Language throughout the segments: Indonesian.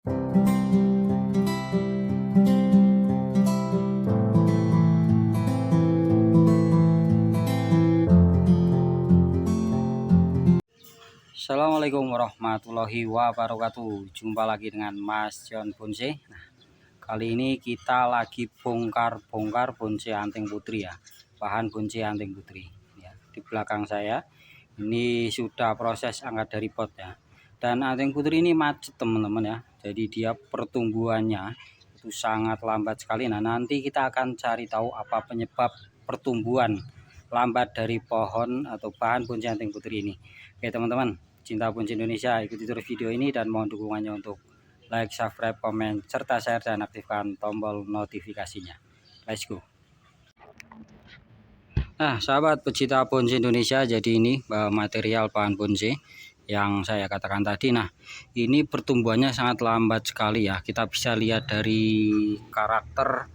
Assalamualaikum warahmatullahi wabarakatuh. Jumpa lagi dengan Mas John Bonsai. Nah, kali ini kita lagi bongkar-bongkar bonsai anting putri ya. Bahan bonsai anting putri. Ya, di belakang saya ini sudah proses angkat dari pot ya. Dan anting putri ini macet teman-teman ya. Jadi dia pertumbuhannya itu sangat lambat sekali. Nah, nanti kita akan cari tahu apa penyebab pertumbuhan lambat dari pohon atau bahan bonsai anting putri ini. Oke teman-teman, cinta bonsai Indonesia, ikuti terus video ini dan mohon dukungannya untuk like, subscribe, komen, serta share dan aktifkan tombol notifikasinya. Let's go. Nah sahabat pecinta bonsai Indonesia, jadi ini material bahan bonsai yang saya katakan tadi. Nah ini pertumbuhannya sangat lambat sekali ya. Kita bisa lihat dari karakter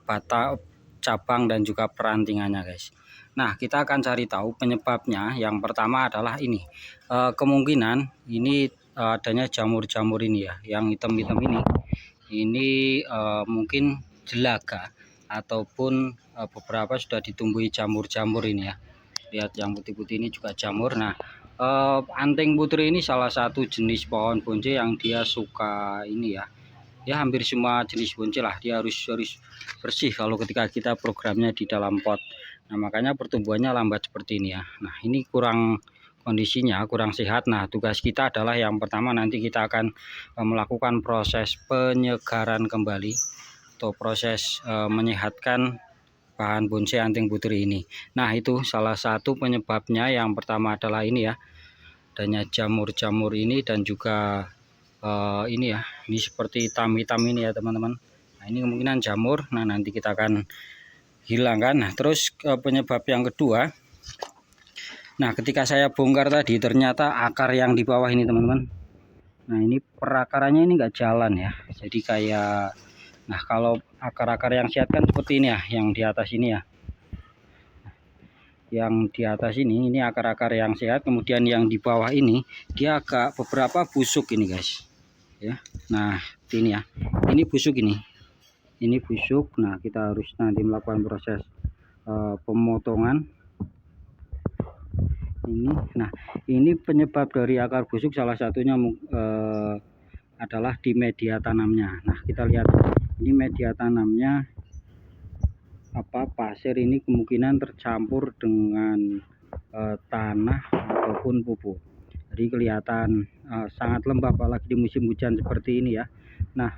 batang, cabang dan juga perantingannya guys. Nah kita akan cari tahu penyebabnya. Yang pertama adalah ini kemungkinan ini adanya jamur-jamur ini ya, yang hitam-hitam ini mungkin jelaga ataupun beberapa sudah ditumbuhi jamur-jamur ini ya. Lihat yang putih-putih ini juga jamur. Nah anting putri ini salah satu jenis pohon bonsai yang dia suka ini ya. Ya hampir semua jenis bonsai lah dia harus bersih kalau ketika kita programnya di dalam pot. Nah makanya pertumbuhannya lambat seperti ini ya. Nah ini kondisinya kurang sehat. Nah tugas kita adalah yang pertama nanti kita akan melakukan proses penyegaran kembali atau proses menyehatkan bahan bonsai anting putri ini. Nah itu salah satu penyebabnya. Yang pertama adalah ini ya, adanya jamur-jamur ini dan juga ini ya, ini seperti hitam-hitam ini ya teman-teman. Nah ini kemungkinan jamur. Nah nanti kita akan hilangkan. Nah terus penyebab yang kedua, nah ketika saya bongkar tadi ternyata akar yang di bawah ini teman-teman. Nah ini perakarannya ini enggak jalan ya, jadi kayak, nah kalau akar-akar yang sehat kan seperti ini ya, yang di atas ini ya, yang di atas ini akar-akar yang sehat. Kemudian yang di bawah ini dia agak beberapa busuk ini guys ya. Nah ini ya, ini busuk, ini busuk. Nah kita harus nanti melakukan proses pemotongan ini. Nah ini penyebab dari akar busuk salah satunya adalah di media tanamnya. Nah kita lihat ini media tanamnya pasir ini kemungkinan tercampur dengan tanah ataupun pupuk. Jadi kelihatan sangat lembab apalagi di musim hujan seperti ini ya. Nah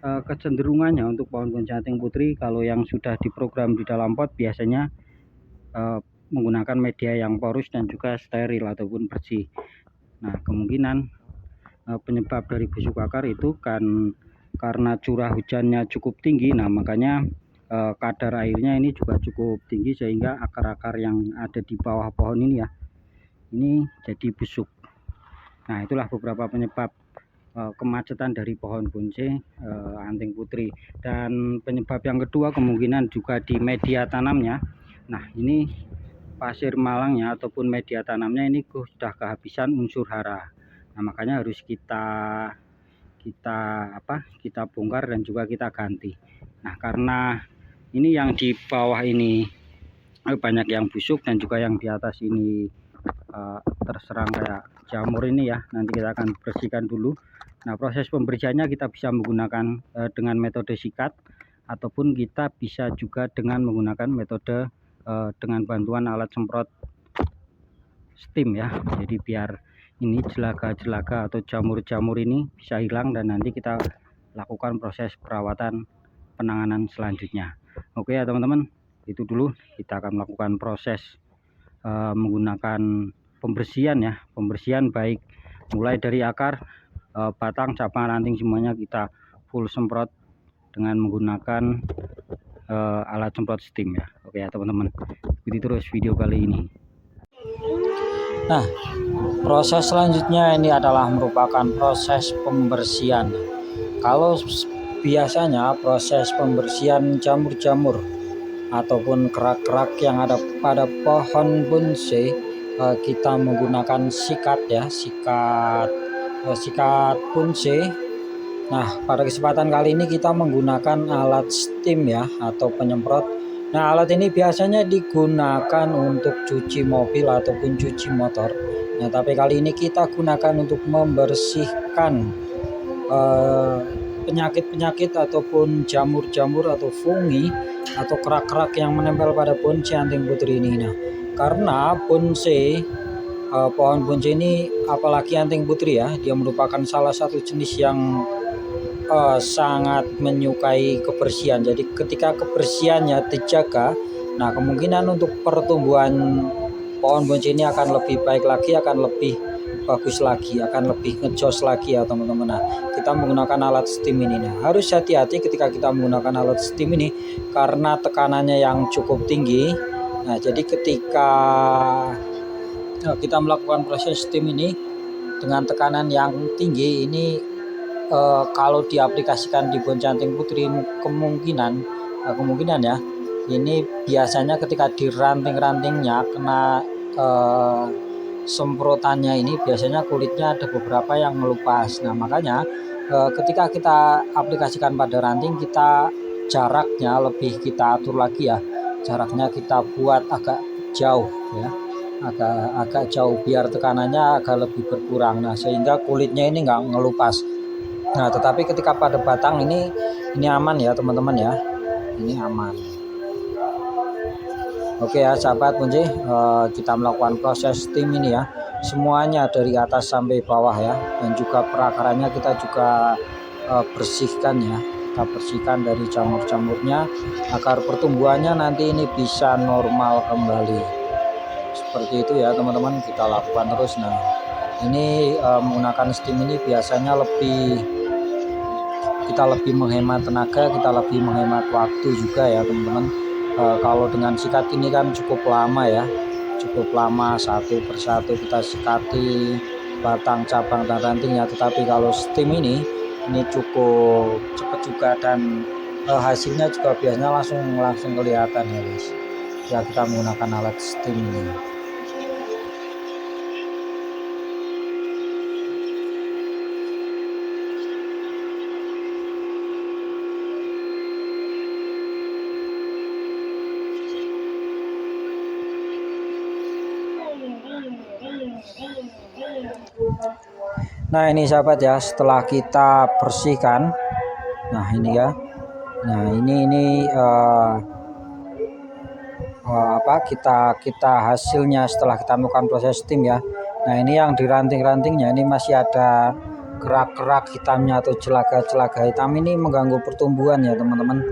kecenderungannya untuk pohon bonsai anting putri kalau yang sudah diprogram di dalam pot biasanya menggunakan media yang porus dan juga steril ataupun bersih. Nah kemungkinan penyebab dari busuk akar itu kan karena curah hujannya cukup tinggi. Nah makanya kadar airnya ini juga cukup tinggi sehingga akar-akar yang ada di bawah pohon ini ya, ini jadi busuk. Nah itulah beberapa penyebab kemacetan dari pohon bonsai anting putri. Dan penyebab yang kedua kemungkinan juga di media tanamnya. Nah ini pasir malangnya ataupun media tanamnya ini sudah kehabisan unsur hara. Nah makanya harus kita bongkar dan juga kita ganti. Nah karena ini yang di bawah ini banyak yang busuk dan juga yang di atas ini terserang kayak jamur ini ya, nanti kita akan bersihkan dulu. Nah proses pembersihannya kita bisa menggunakan dengan metode sikat ataupun kita bisa juga dengan menggunakan metode dengan bantuan alat semprot steam ya. Jadi biar ini jelaga-jelaga atau jamur-jamur ini bisa hilang dan nanti kita lakukan proses perawatan penanganan selanjutnya. Oke ya teman-teman, itu dulu. Kita akan melakukan proses menggunakan pembersihan ya, pembersihan baik mulai dari akar, batang, cabang, ranting semuanya kita full semprot dengan menggunakan alat semprot steam ya. Oke ya teman-teman, ikuti terus video kali ini. Nah proses selanjutnya ini adalah merupakan proses pembersihan. Kalau biasanya proses pembersihan jamur-jamur ataupun kerak-kerak yang ada pada pohon bonsai kita menggunakan sikat ya, sikat sikat punce. Nah, pada kesempatan kali ini kita menggunakan alat steam ya, atau penyemprot. Nah, alat ini biasanya digunakan untuk cuci mobil ataupun cuci motor. Nah, tapi kali ini kita gunakan untuk membersihkan penyakit-penyakit ataupun jamur-jamur atau fungi atau kerak-kerak yang menempel pada bonsai anting putri ini. Nah, karena bonsai pohon bonsai ini, apalagi anting putri ya, dia merupakan salah satu jenis yang sangat menyukai kebersihan. Jadi ketika kebersihannya dijaga, nah kemungkinan untuk pertumbuhan pohon bonsai ini akan lebih baik lagi, akan lebih bagus lagi, akan lebih ngejos lagi ya teman-teman. Nah, kita menggunakan alat steam ini. Nah, harus hati-hati ketika kita menggunakan alat steam ini karena tekanannya yang cukup tinggi. Nah, jadi ketika kita melakukan proses steam ini dengan tekanan yang tinggi ini, kalau diaplikasikan di bonsai anting putri, kemungkinan ya, ini biasanya ketika di ranting-rantingnya kena semprotannya ini, biasanya kulitnya ada beberapa yang melupas. Nah, makanya ketika kita aplikasikan pada ranting, kita jaraknya lebih kita atur lagi ya, jaraknya kita buat agak jauh ya, agak jauh biar tekanannya agak lebih berkurang. Nah, sehingga kulitnya ini nggak ngelupas. Nah, tetapi ketika pada batang ini aman ya teman-teman ya, ini aman. Oke ya sahabat bonsai, kita melakukan proses steam ini ya, semuanya dari atas sampai bawah ya, dan juga perakarannya kita juga bersihkan ya, kita bersihkan dari jamur-jamurnya agar pertumbuhannya nanti ini bisa normal kembali. Seperti itu ya teman-teman, kita lakukan terus. Nah, ini menggunakan steam ini biasanya kita lebih menghemat tenaga, kita lebih menghemat waktu juga ya teman-teman. Kalau dengan sikat ini kan cukup lama ya, cukup lama, satu persatu kita sikati batang, cabang, dan rantingnya. Tetapi kalau steam ini cukup cepat juga, dan hasilnya juga biasanya langsung kelihatan ya guys ya, kita menggunakan alat steam ini. Nah, ini sahabat ya, setelah kita bersihkan, nah ini ya, nah ini kita hasilnya setelah kita melakukan proses steam ya. Nah, ini yang di ranting-rantingnya ini masih ada kerak-kerak hitamnya atau celaga-celaga hitam, ini mengganggu pertumbuhan ya teman-teman.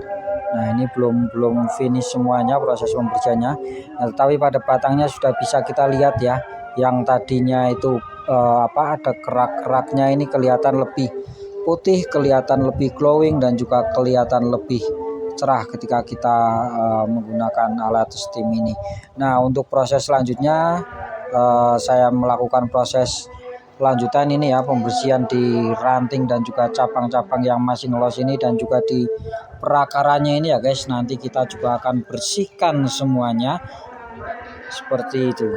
Nah, ini belum finish semuanya proses pembersihannya. Nah, tetapi pada batangnya sudah bisa kita lihat ya, yang tadinya itu ada kerak-keraknya ini kelihatan lebih putih, kelihatan lebih glowing, dan juga kelihatan lebih cerah ketika kita menggunakan alat steam ini. Nah, untuk proses selanjutnya saya melakukan proses lanjutan ini ya, pembersihan di ranting dan juga cabang-cabang yang masih ngelos ini, dan juga di perakarannya ini ya guys. Nanti kita juga akan bersihkan semuanya seperti itu.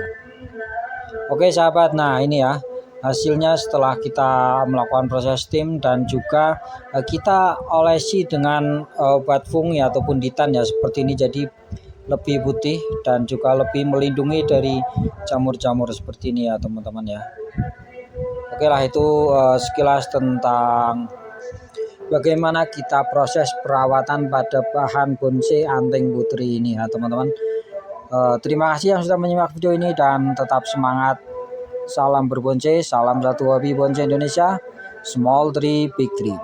Oke sahabat, nah ini ya hasilnya setelah kita melakukan proses steam dan juga kita olesi dengan obat fungi ataupun ditan ya, seperti ini. Jadi lebih putih dan juga lebih melindungi dari jamur-jamur seperti ini ya teman-teman ya. Oke lah, itu sekilas tentang bagaimana kita proses perawatan pada bahan bonsai anting putri ini ya teman-teman. Terima kasih yang sudah menyimak video ini, dan tetap semangat. Salam berbonsai, salam satu hobi bonsai Indonesia, small tree big tree.